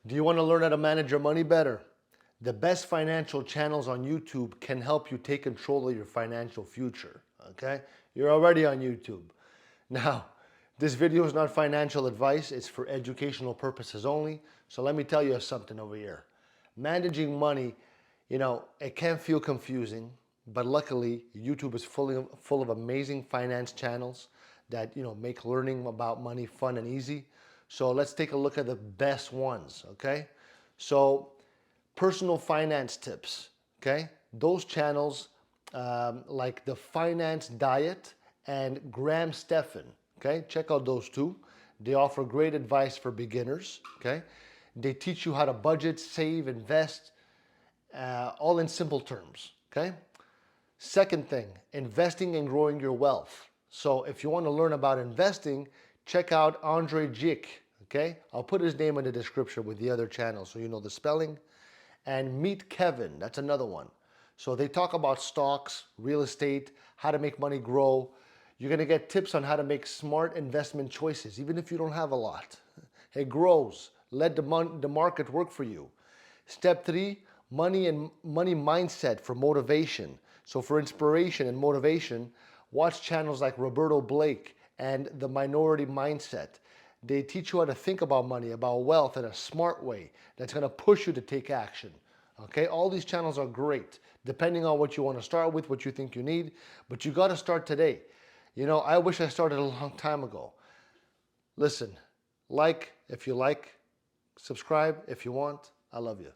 Do you want to learn how to manage your money better? The best financial channels on YouTube can help you take control of your financial future, okay? You're already on YouTube. Now, this video is not financial advice, it's for educational purposes only. So let me tell you something over here. Managing money, it can feel confusing, but luckily YouTube is full of amazing finance channels that, make learning about money fun and easy. So let's take a look at the best ones, okay? So personal finance tips, okay? Those channels like the Finance Diet and Stephan, okay? Check out those two. They offer great advice for beginners, okay? They teach you how to budget, save, invest, all in simple terms, okay? Second thing, investing and growing your wealth. So if you want to learn about investing, check out Andrei Jikh, okay? I'll put his name in the description with the other channel so you know the spelling. And Meet Kevin, that's another one. So they talk about stocks, real estate, how to make money grow. You're gonna get tips on how to make smart investment choices, even if you don't have a lot. It grows. Let the market work for you. Step 3, money and money mindset for motivation. So for inspiration and motivation, watch channels like Roberto and The Minority Mindset. They teach you how to think about money, about wealth in a smart way that's going to push you to take action. Okay, all these channels are great, depending on what you want to start with, what you think you need, but you got to start today. I wish I started a long time ago. Listen, like if you like, subscribe if you want. I love you.